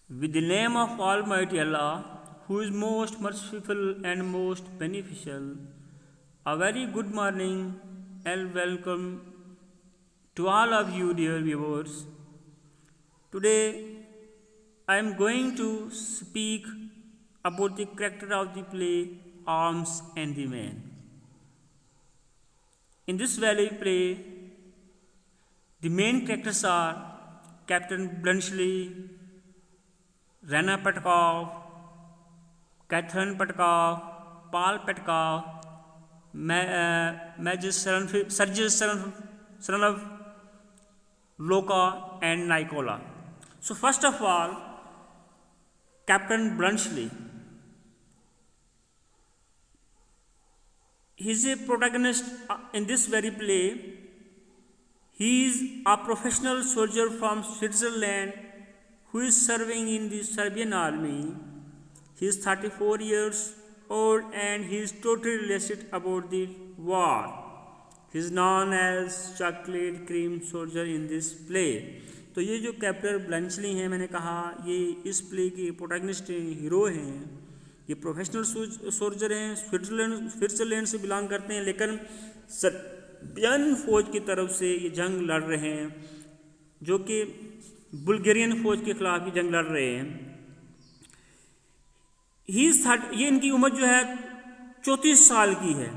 With the name of Almighty Allah, who is most merciful and most beneficial, a very good morning and welcome to all of you, dear viewers. Today, I am going to speak about the character of the play Arms and the Man. In this valley play, the main characters are Captain Bluntschli, Rana Petkov, Catherine Petkov, Paul Petkov, Major Sergei Serenov, Loka, and Nikola. So first of all, Captain Bluntschli. He is a protagonist in this very play. He is a professional soldier from Switzerland who is serving in the Serbian army. He is 34 years old and he is totally related about the war. He is known as Chocolate Cream Soldier in this play. तो ये जो captain ब्लंचली हैं, मैंने कहा ये इस play के protagonist hero हैं. ये प्रोफेशनल सोल्जर हैं, स्विट्ज़रलैंड से बिलोंग करते हैं, लेकिन सर्बियन फौज की तरफ से ये जंग लड़ रहे हैं, जो कि बुल्गारियन फौज के खिलाफ ये जंग लड़ रहे हैं. ये इनकी उम्र जो है 34 साल की है.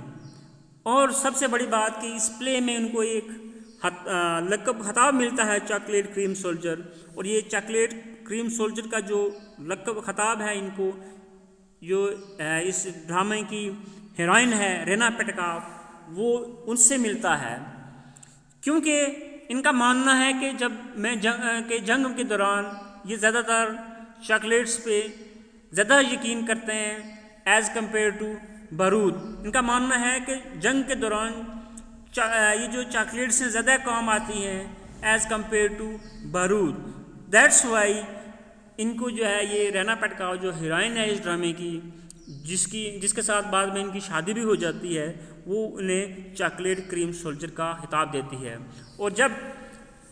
और सबसे बड़ी बात कि इस प्ले में इनको एक लक़ब खिताब मिलता है चॉकलेट क्रीम सोल्जर. और ये चॉकलेट क्रीम सोल्जर का जो लक़ब खिताब है इनको, जो इस ड्रामे की हीरोइन है रेना पेटकॉव, वो उनसे मिलता है. क्योंकि इनका मानना है कि जंग के दौरान ये ज़्यादातर चॉकलेट्स पे ज़्यादा यकीन करते हैं एज़ कम्पेयर टू बारूद. इनका मानना है कि जंग के दौरान ये जो चॉकलेट्स हैं ज़्यादा काम आती हैं एज़ कम्पेयर टू बारूद. दैट्स वाई इनको जो है ये रेना पेटकॉव जो हीरोइन है इस ड्रामे की, जिसके साथ बाद में इनकी शादी भी हो जाती है, वो उन्हें चॉकलेट क्रीम सोल्जर का खिताब देती है. और जब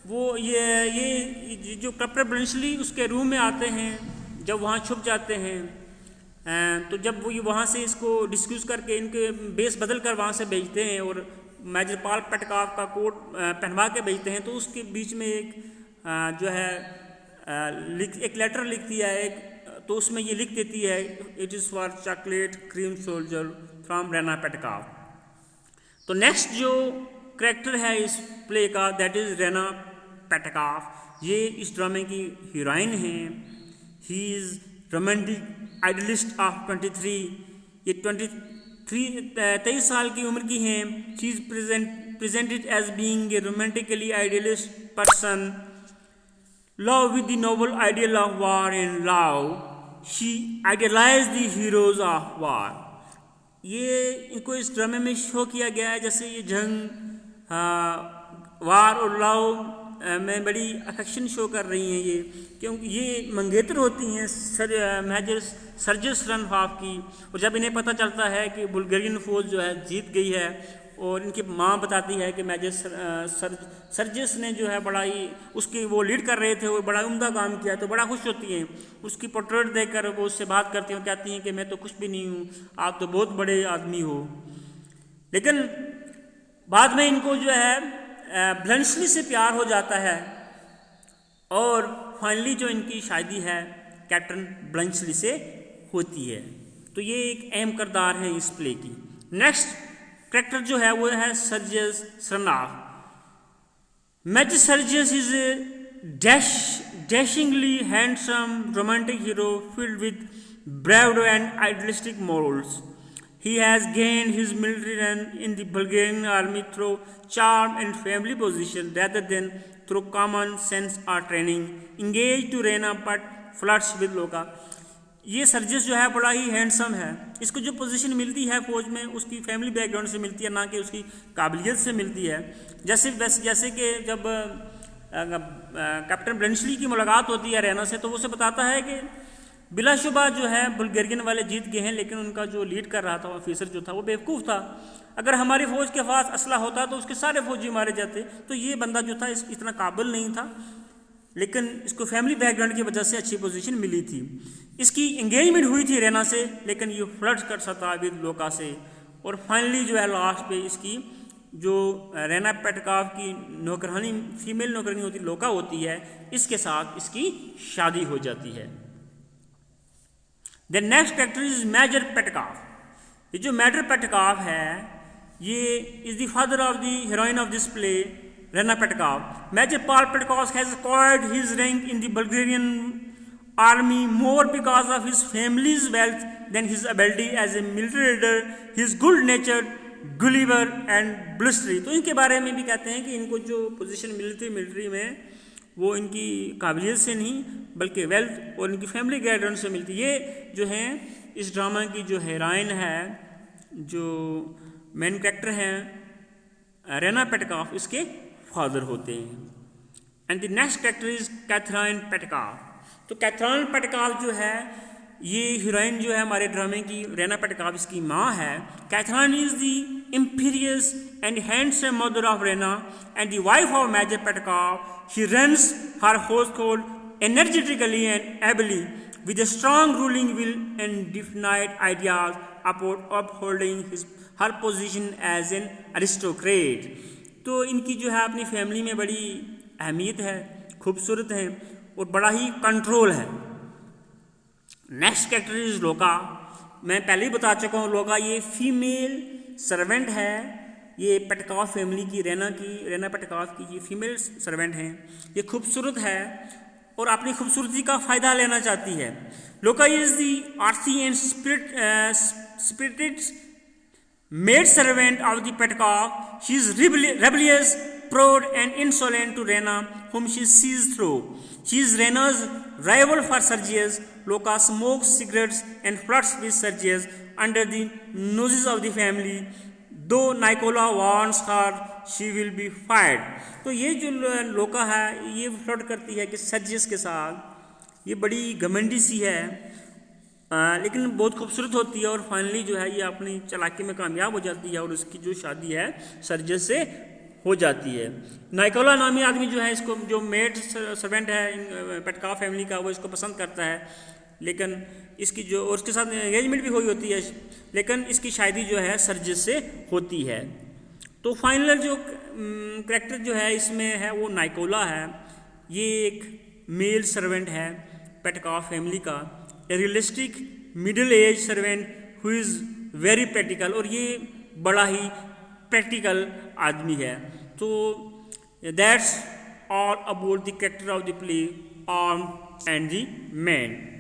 वो ये जो कैप्टन ब्लंचली उसके रूम में आते हैं, जब वहाँ छुप जाते हैं, तो जब वो ये वहाँ से इसको डिस्क्यूज करके इनके बेस बदल कर वहाँ से भेजते हैं और मेजर पॉल पेटकॉव का कोट पहनवा के भेजते हैं, तो उसके बीच में एक जो है एक लेटर लिखती है एक, तो उसमें ये लिख देती है it is for chocolate cream soldier from Raina Petkoff. तो नेक्स्ट जो करैक्टर है इस प्ले का, दैट इज़ रेना पेटकॉव. ये इस ड्रामे की हीरोइन हैं. He is romantic idealist of 23. ये 23 साल की उम्र की हैं. She is presented as being a romantically idealist person, love with the noble ideal of war and love. She idealized the heroes of war. ये इनको इस ड्रामे में शो किया गया है जैसे ये जंग, वार और लव में बड़ी अफेक्शन शो कर रही हैं ये, क्योंकि ये मंगेतर होती हैं मेजर सर्जेई सेरेनोव की. और जब इन्हें पता चलता है कि बुल्गारियन फौज जो है जीत गई है, और इनकी माँ बताती है कि मेजर सर्जिस ने जो है बड़ा ही उसकी वो लीड कर रहे थे, वो बड़ा उम्दा काम किया, तो बड़ा खुश होती हैं. उसकी पोर्ट्रेट देखकर वो उससे बात करती हैं और कहती हैं कि मैं तो कुछ भी नहीं हूँ, आप तो बहुत बड़े आदमी हो. लेकिन बाद में इनको जो है ब्लंचली से प्यार हो जाता है और फाइनली जो इनकी शादी है कैप्टन ब्लंचली से होती है. तो ये एक अहम किरदार है इस प्ले की. नेक्स्ट कैरेक्टर जो है वो है Sergius Saranoff. Major Sergius is a dashingly handsome romantic hero filled with bravado and idealistic morals. He has gained his military rank in the Bulgarian army through charm and family position rather than through common sense or training. Engaged to Rena but flirts with Loka. ये सर्जिस जो है बड़ा ही handsome है. इसको जो position मिलती है फौज में उसकी फैमिली बैकग्राउंड से मिलती है, ना कि उसकी काबिलियत से मिलती है. जैसे कि जब कैप्टन ब्लंचली की मुलाकात होती है रेना से, तो वो उसे बताता है कि बिलाशुबा जो है बुल्गारियन वाले जीत गए हैं, लेकिन उनका जो लीड कर रहा था ऑफिसर जो था वो बेवकूफ़ था. अगर हमारी फ़ौज के पास असला होता तो उसके सारे फौजी मारे जाते. तो ये बंदा जो था इतना काबिल नहीं था. लेकिन इसको फैमिली बैकग्राउंड की वजह से अच्छी पोजीशन मिली थी। इसकी एंगेजमेंट हुई थी रैना से, लेकिन ये फ्लर्ट कर सकता विद लोका से, और फाइनली जो है लास्ट पे इसकी जो रैना पेटकाफ की नौकरानी, फीमेल नौकरानी होती लोका होती है, इसके साथ इसकी शादी हो जाती है। The next character is major Petkoff. ये जो मेजर पेटकाफ है ये is the father of the heroine of this play Rana Petkov. Major Paul Petkov has acquired his rank in the Bulgarian army more because of his family's wealth than his ability as a military leader, his good-natured, Gulliver and blustery. तो इनके बारे में भी कहते हैं कि इनको जो पोजीशन मिलती है मिलिट्री में वो इनकी काबिलियत से नहीं बल्कि वेल्थ और इनकी फैमिली बैकग्राउंड से मिलती है। ये जो है इस ड्रामा की जो हीरोइन है, जो मेन कैरेक्टर हैं रेना पेटकॉफ, इसके फादर होते हैं। And the next character is Catherine Petkoff. तो कैथरीन पेटकॉफ जो है ये हीरोइन जो है हमारे ड्रामे की, रेना पेटकॉफ इसकी माँ है। Catherine is the imperious and handsome mother of Rena and the wife of Major Petkov. She runs her household energetically and ably with a strong ruling will and definite ideas about upholding her position as an aristocrat. तो इनकी जो है अपनी family में बड़ी अहमियत है, खूबसूरत है और बड़ा ही कंट्रोल है। नेक्स्ट कैरेक्टर इज लोका। मैं पहले ही बता चुका हूँ, लोका ये फीमेल सर्वेंट है। ये पेटकॉफ फैमिली की, रेना पेटकॉफ की ये फीमेल सर्वेंट हैं। ये खूबसूरत है और अपनी खूबसूरती का फ़ायदा लेना चाहती है। लोका is the Aarthi and spirited maid servant of the Petkov. She is rebellious, proud and insolent to Rena, whom she sees through. She is Rena's rival for Sergius. Loka smokes cigarettes and flirts with Sergius under the noses of the family. Though Nicola warns her, she will be fired. तो ये जो लोका है ये flirt करती है कि Sergius के साथ। ये बड़ी घमंडी सी है लेकिन बहुत खूबसूरत होती है और फाइनली जो है ये अपनी चालाकी में कामयाब हो जाती है और उसकी जो शादी है सर्जियस से हो जाती है। नाइकोला नामी आदमी जो है इसको, जो मेड सर्वेंट है पेटकॉफ फैमिली का, वो इसको पसंद करता है, लेकिन इसकी जो और उसके साथ एंगेजमेंट भी हुई होती है, लेकिन इसकी शादी जो है सर्जियस से होती है। तो फाइनल जो कैरेक्टर जो है इसमें है वो नाइकोला है। ये एक मेल सर्वेंट है पेटकॉफ फैमिली का, a realistic middle age servant who is very practical, और ये बड़ा ही प्रैक्टिकल आदमी है। तो that's all about the character of the play arm and the man.